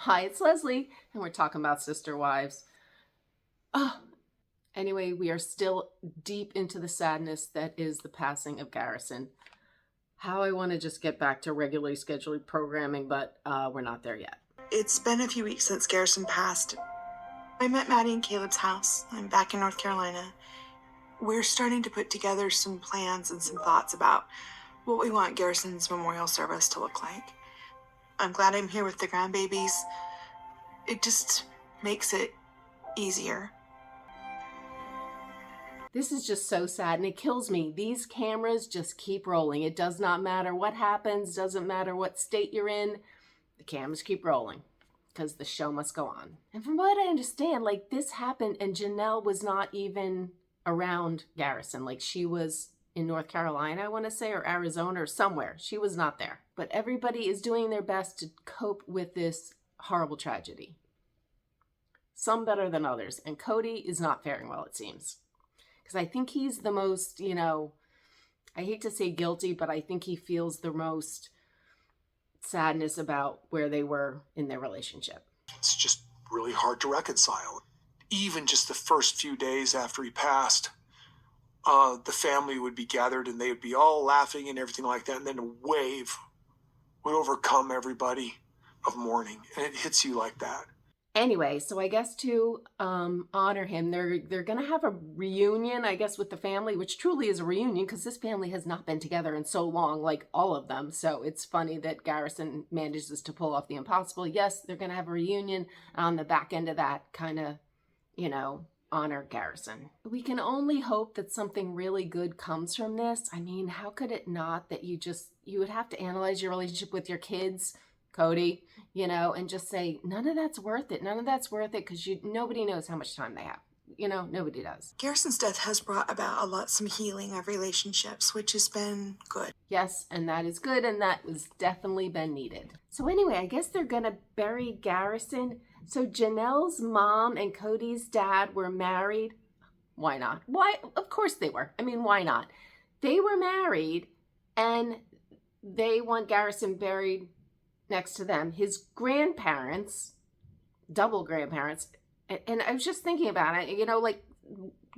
Hi, it's Leslie, and we're talking about sister wives. Oh, anyway, we are still deep into the sadness that is the passing of Garrison. How I want to just get back to regularly scheduled programming, but we're not there yet. It's been a few weeks since Garrison passed. I met Maddie in Caleb's house. I'm back in North Carolina. We're starting to put together some plans and some thoughts about what we want Garrison's memorial service to look like. I'm glad I'm here with the grandbabies. It just makes it easier. This is just so sad, and it kills me. These cameras just keep rolling. It does not matter what happens, doesn't matter what state you're in. The cameras keep rolling because the show must go on. And from what I understand, like, this happened and Janelle was not even around Garrison. Like, she was in North Carolina, I want to say, or Arizona or somewhere. She was not there. But everybody is doing their best to cope with this horrible tragedy. Some better than others. And Kody is not faring well, it seems. Because I think he's the most, I hate to say guilty, but I think he feels the most sadness about where they were in their relationship. It's just really hard to reconcile. Even just the first few days after he passed, the family would be gathered and they would be all laughing and everything like that. And then a wave would overcome everybody of mourning. And it hits you like that. Anyway, so I guess to honor him, they're going to have a reunion, I guess, with the family, which truly is a reunion because this family has not been together in so long, like all of them. So it's funny that Garrison manages to pull off the impossible. Yes, they're going to have a reunion. On the back end of that, kind of, honor Garrison. We can only hope that something really good comes from this. I mean, how could it not that you would have to analyze your relationship with your kids, Kody, and just say, none of that's worth it. None of that's worth it because nobody knows how much time they have. Nobody does. Garrison's death has brought about some healing of relationships, which has been good. Yes, and that is good, and that was definitely been needed. So anyway, I guess they're going to bury Garrison. So Janelle's mom and Kody's dad were married. Why not? Why? Of course they were. I mean, why not? They were married, and they want Garrison buried next to them. His grandparents, double grandparents, and I was just thinking about it,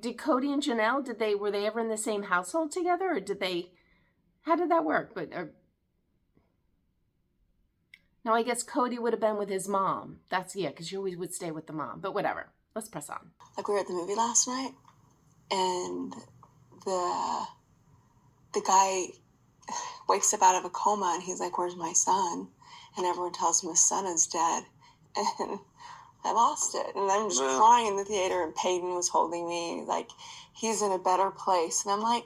did Kody and Janelle, were they ever in the same household together, or how did that work? No, I guess Kody would have been with his mom. Because you always would stay with the mom, but whatever. Let's press on. Like, we were at the movie last night, and the guy wakes up out of a coma, and he's like, "Where's my son?" And everyone tells him his son is dead. And I lost it. And I'm just crying in the theater, and Peyton was holding me like, he's in a better place. And I'm like,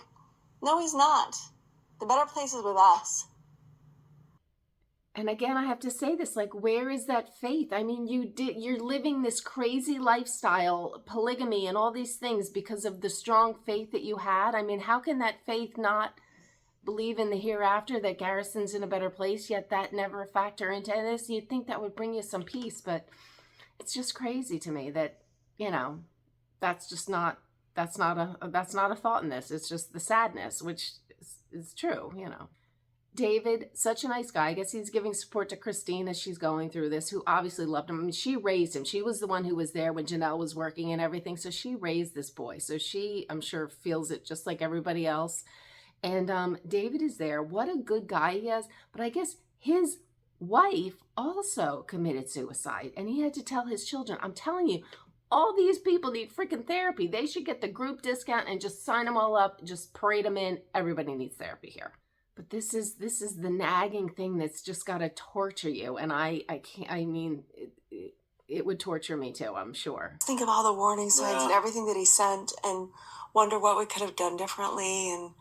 no, he's not. The better place is with us. And again, I have to say this, like, where is that faith? I mean, you're living this crazy lifestyle, polygamy and all these things because of the strong faith that you had. I mean, how can that faith not believe in the hereafter, that Garrison's in a better place, yet that never factor into this? You'd think that would bring you some peace, but it's just crazy to me that, that's not a thought in this. It's just the sadness, which is true, David, such a nice guy. I guess he's giving support to Christine as she's going through this, who obviously loved him. I mean, she raised him. She was the one who was there when Janelle was working and everything. So she raised this boy. So she, I'm sure, feels it just like everybody else. And David is there. What a good guy he is. But I guess his wife also committed suicide. And he had to tell his children, I'm telling you, all these people need freaking therapy. They should get the group discount and just sign them all up. Just parade them in. Everybody needs therapy here. But this is the nagging thing that's just got to torture you. And I can't, I mean, it would torture me too, I'm sure. Think of all the warning signs and everything that he sent and wonder what we could have done differently. And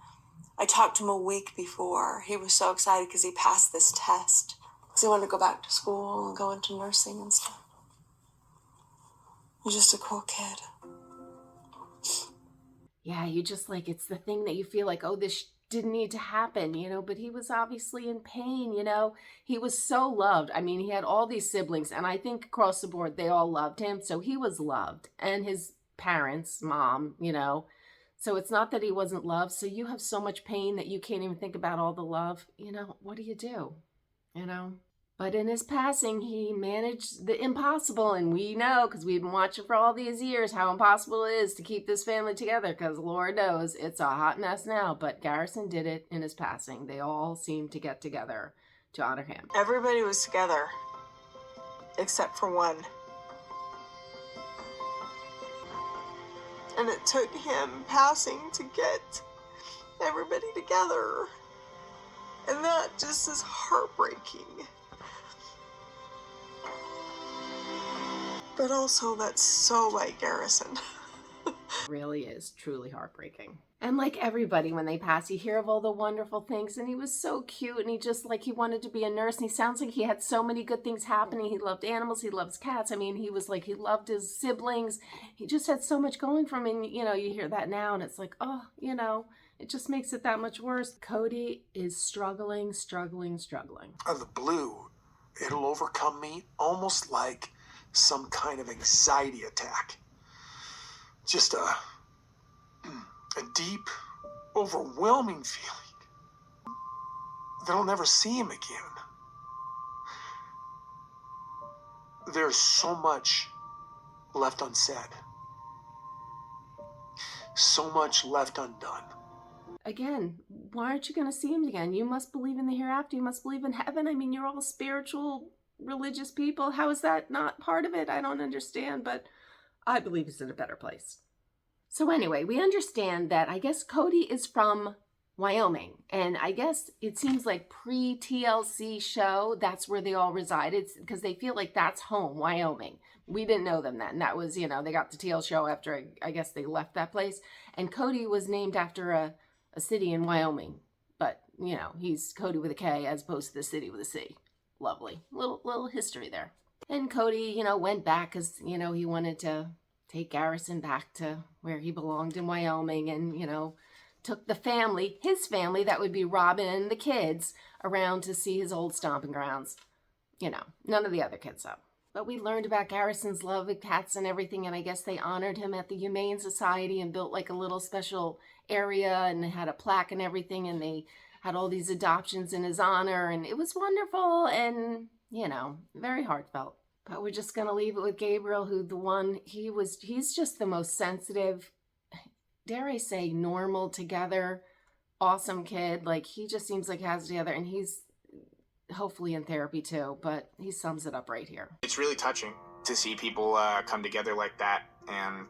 I talked to him a week before. He was so excited because he passed this test. Because he wanted to go back to school and go into nursing and stuff. He's just a cool kid. Yeah, you just it's the thing that you feel like, oh, this didn't need to happen, but he was obviously in pain, He was so loved. I mean, he had all these siblings, and I think across the board, they all loved him. So he was loved, and his parents, mom, So it's not that he wasn't loved. So you have so much pain that you can't even think about all the love. What do you do? But in his passing, he managed the impossible, and we know, because we've been watching for all these years, how impossible it is to keep this family together, because Lord knows it's a hot mess now, but Garrison did it in his passing. They all seemed to get together to honor him. Everybody was together, except for one. And it took him passing to get everybody together. And that just is heartbreaking. But also, that's so like Garrison. Really is truly heartbreaking. And like everybody, when they pass, you hear of all the wonderful things, and he was so cute, and he just like, he wanted to be a nurse, and he sounds like he had so many good things happening. He loved animals, he loves cats. I mean, he was like, he loved his siblings. He just had so much going for him, and you know, you hear that now, and it's like, oh, you know, it just makes it that much worse. Kody is struggling. Out of the blue, it'll overcome me almost like some kind of anxiety attack. Just a deep, overwhelming feeling that I'll never see him again. There's so much left unsaid, so much left undone. Again, why aren't you going to see him again? You must believe in the hereafter. You must believe in heaven. I mean, you're all spiritual, religious people. How is that not part of it? I don't understand, but I believe he's in a better place. So anyway, we understand that I guess Kody is from Wyoming, and I guess it seems like pre-TLC show, that's where they all resided, because they feel like that's home, Wyoming. We didn't know them then. That was, you know, they got the TL show after, I guess they left that place. And Kody was named after a city in Wyoming, but, you know, he's Kody with a K as opposed to the city with a C. Lovely. Little history there. And Kody, you know, went back because, you know, he wanted to take Garrison back to where he belonged in Wyoming, and, you know, took the family, his family, that would be Robin and the kids, around to see his old stomping grounds. You know, none of the other kids though. But we learned about Garrison's love of cats and everything, and I guess they honored him at the Humane Society and built like a little special area, and they had a plaque and everything, and they had all these adoptions in his honor, and it was wonderful and, you know, very heartfelt. But we're just going to leave it with Gabriel, who he's just the most sensitive, dare I say, normal, together, awesome kid. Like, he just seems like he has it together, and he's hopefully in therapy too, but he sums it up right here. It's really touching to see people come together like that and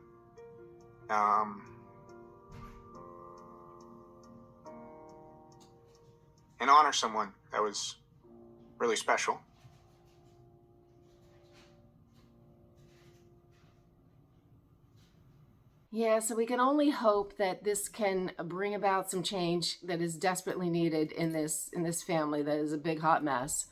honor someone that was really special. Yeah, so we can only hope that this can bring about some change that is desperately needed in this family that is a big hot mess.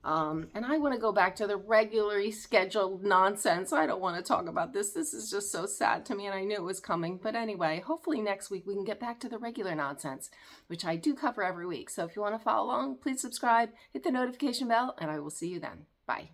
And I want to go back to the regularly scheduled nonsense. I don't want to talk about this. This is just so sad to me, and I knew it was coming. But anyway, hopefully next week we can get back to the regular nonsense, which I do cover every week. So if you want to follow along, please subscribe, hit the notification bell, and I will see you then. Bye.